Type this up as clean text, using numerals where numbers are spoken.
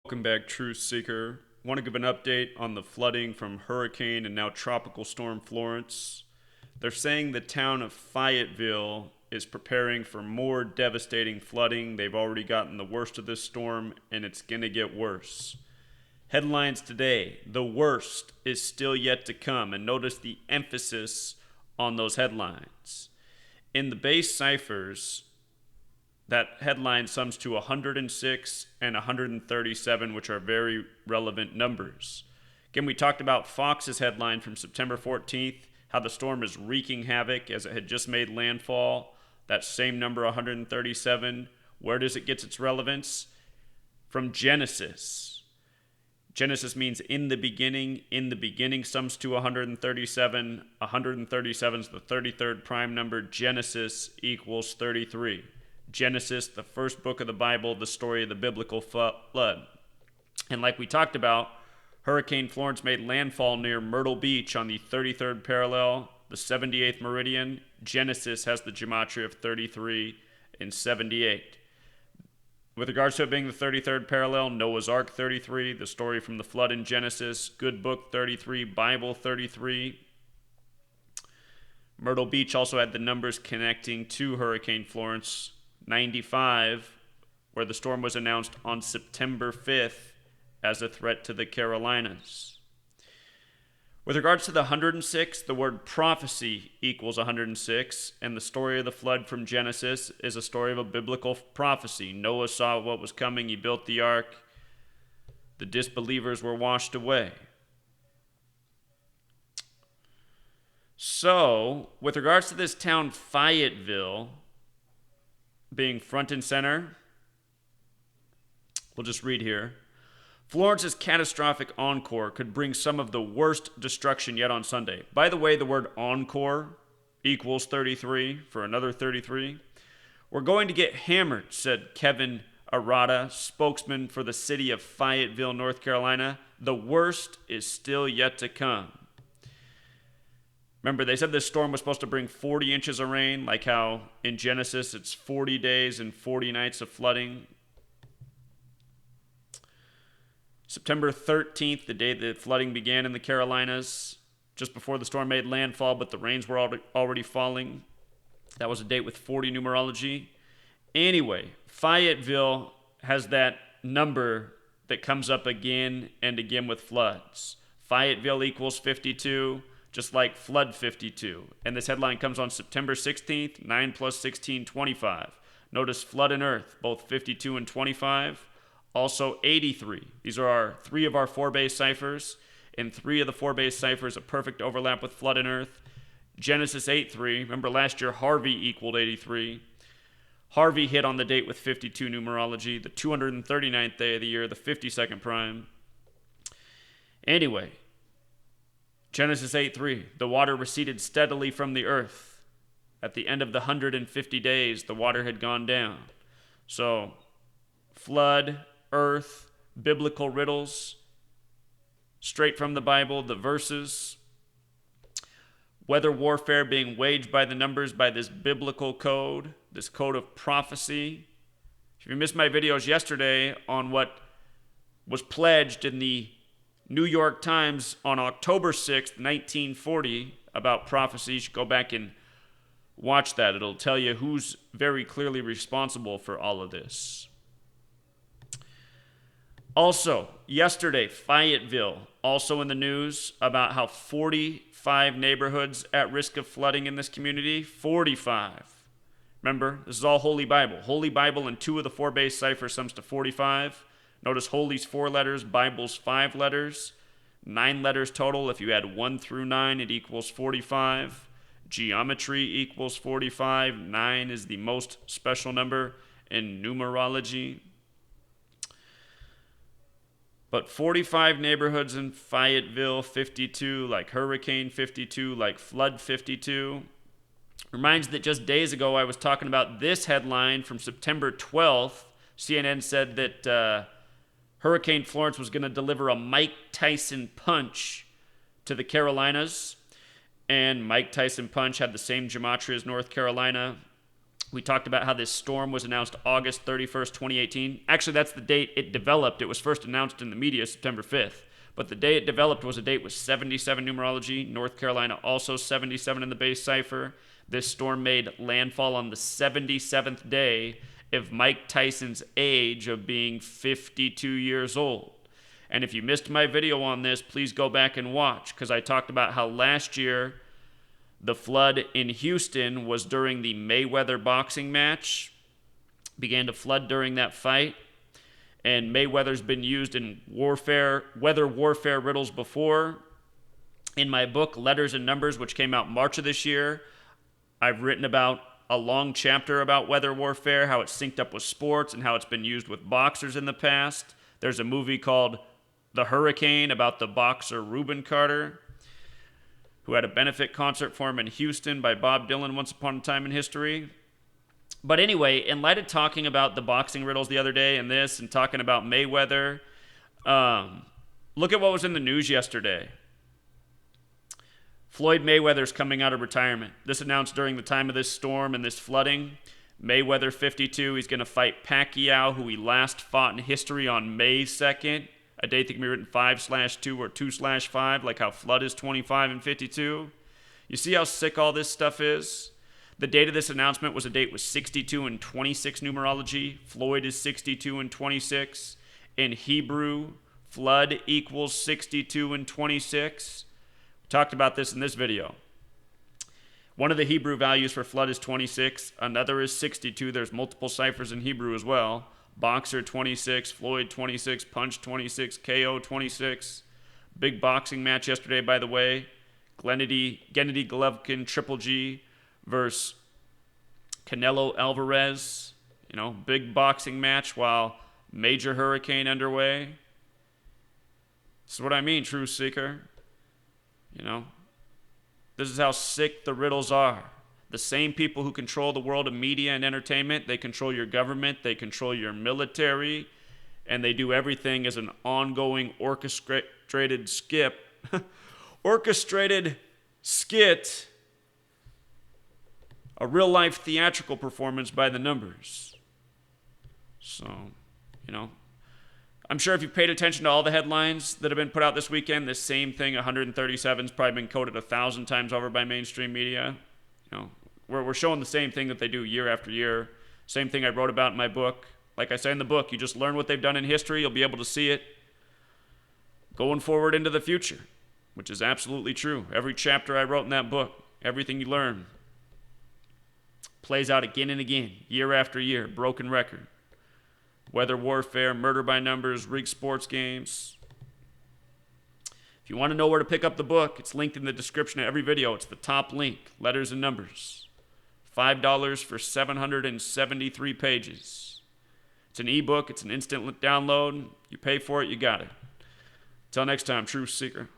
Welcome back, Truth Seeker. Want to give an update on the flooding from Hurricane and now Tropical Storm Florence. They're saying the town of Fayetteville is preparing for more devastating flooding. They've already gotten the worst of this storm, and it's going to get worse. Headlines today: the worst is still yet to come, and notice the emphasis on those headlines. In the base ciphers, that headline sums to 106 and 137, which are very relevant numbers. Again, we talked about Fox's headline from September 14th, how the storm is wreaking havoc as it had just made landfall. That same number, 137, where does it get its relevance? From Genesis. Genesis means in the beginning. In the beginning sums to 137. 137 is the 33rd prime number. Genesis equals 33. Genesis, the first book of the Bible, the story of the biblical flood. And like we talked about, Hurricane Florence made landfall near Myrtle Beach on the 33rd parallel, the 78th meridian. Genesis has the Gematria of 33 and 78. With regards to it being the 33rd parallel, Noah's Ark 33, the story from the flood in Genesis, Good Book 33, Bible 33. Myrtle Beach also had the numbers connecting to Hurricane Florence, 95, where the storm was announced on September 5th as a threat to the Carolinas. With regards to the 106, the word prophecy equals 106, and the story of the flood from Genesis is a story of a biblical prophecy. Noah saw what was coming, he built the ark, the disbelievers were washed away. So, with regards to this town, Fayetteville, being front and center, we'll just read here. Florence's catastrophic encore could bring some of the worst destruction yet on Sunday. By the way, the word encore equals 33 for another 33. We're going to get hammered, said Kevin Arata, spokesman for the city of Fayetteville, North Carolina. The worst is still yet to come. Remember, they said this storm was supposed to bring 40 inches of rain, like how in Genesis it's 40 days and 40 nights of flooding. September 13th, the day the flooding began in the Carolinas, just before the storm made landfall, but the rains were already falling. That was a date with 40 numerology. Anyway, Fayetteville has that number that comes up again and again with floods. Fayetteville equals 52. Just like Flood 52. And this headline comes on September 16th, 9 plus 16, 25. Notice Flood and Earth, both 52 and 25. Also 83. These are three of our four base ciphers. In three of the four base ciphers, a perfect overlap with Flood and Earth. Genesis 8:3. Remember last year, Harvey equaled 83. Harvey hit on the date with 52 numerology, the 239th day of the year, the 52nd prime. Anyway, Genesis 8:3, the water receded steadily from the earth. At the end of the 150 days, the water had gone down. So, flood, earth, biblical riddles, straight from the Bible, the verses, weather warfare being waged by the numbers by this biblical code, this code of prophecy. If you missed my videos yesterday on what was pledged in the New York Times on October 6th, 1940, about prophecy, you should go back and watch that. It'll tell you who's very clearly responsible for all of this. Also, yesterday, Fayetteville, also in the news about how 45 neighborhoods at risk of flooding in this community. 45. Remember, this is all Holy Bible. Holy Bible and two of the four base ciphers sums to 45. Notice Holy's 4 letters, Bible's 5 letters, 9 letters total. If you add 1 through 9, it equals 45. Geometry equals 45. 9 is the most special number in numerology. But 45 neighborhoods in Fayetteville, 52, like Hurricane 52, like Flood 52. Reminds that just days ago I was talking about this headline from September 12th. CNN said that Hurricane Florence was going to deliver a Mike Tyson punch to the Carolinas. And Mike Tyson punch had the same gematria as North Carolina. We talked about how this storm was announced August 31st, 2018. Actually, that's the date it developed. It was first announced in the media September 5th. But the day it developed was a date with 77 numerology. North Carolina also 77 in the base cipher. This storm made landfall on the 77th day of Mike Tyson's age of being 52 years old. And if you missed my video on this, please go back and watch, because I talked about how last year the flood in Houston was during the Mayweather boxing match. Began to flood during that fight. And Mayweather's been used in weather warfare riddles before. In my book, Letters and Numbers, which came out March of this year, I've written about a long chapter about weather warfare, how it's synced up with sports, and how it's been used with boxers in the past. There's a movie called The Hurricane about the boxer Reuben Carter, who had a benefit concert for him in Houston by Bob Dylan once upon a time in history. But anyway, in light of talking about the boxing riddles the other day and this, and talking about Mayweather, look at what was in the news yesterday. Floyd Mayweather's coming out of retirement. This announced during the time of this storm and this flooding. Mayweather, 52, he's going to fight Pacquiao, who he last fought in history on May 2nd. A date that can be written 5/2 or 2/5, like how Flood is 25 and 52. You see how sick all this stuff is? The date of this announcement was a date with 62 and 26 numerology. Floyd is 62 and 26. In Hebrew, Flood equals 62 and 26. We talked about this in this video. One of the Hebrew values for Flood is 26. Another is 62. There's multiple ciphers in Hebrew as well. Boxer 26, Floyd 26, Punch 26, KO 26. Big boxing match yesterday, by the way. Gennady Golovkin, Triple G versus Canelo Alvarez. Big boxing match while major hurricane underway. This is what I mean, Truth Seeker. This is how sick the riddles are. The same people who control the world of media and entertainment, they control your government, they control your military, and they do everything as an ongoing orchestrated skit, a real-life theatrical performance by the numbers. So, I'm sure if you paid attention to all the headlines that have been put out this weekend, this same thing, 137's probably been quoted 1,000 times over by mainstream media. We're showing the same thing that they do year after year. Same thing I wrote about in my book. Like I say in the book, you just learn what they've done in history. You'll be able to see it going forward into the future, which is absolutely true. Every chapter I wrote in that book, everything you learn, plays out again and again, year after year, broken record. Weather warfare, murder by numbers, rigged sports games. If you want to know where to pick up the book, it's linked in the description of every video. It's the top link, Letters and Numbers. $5 for 773 pages. It's an ebook. It's an instant download. You pay for it, you got it. Until next time, Truth Seeker.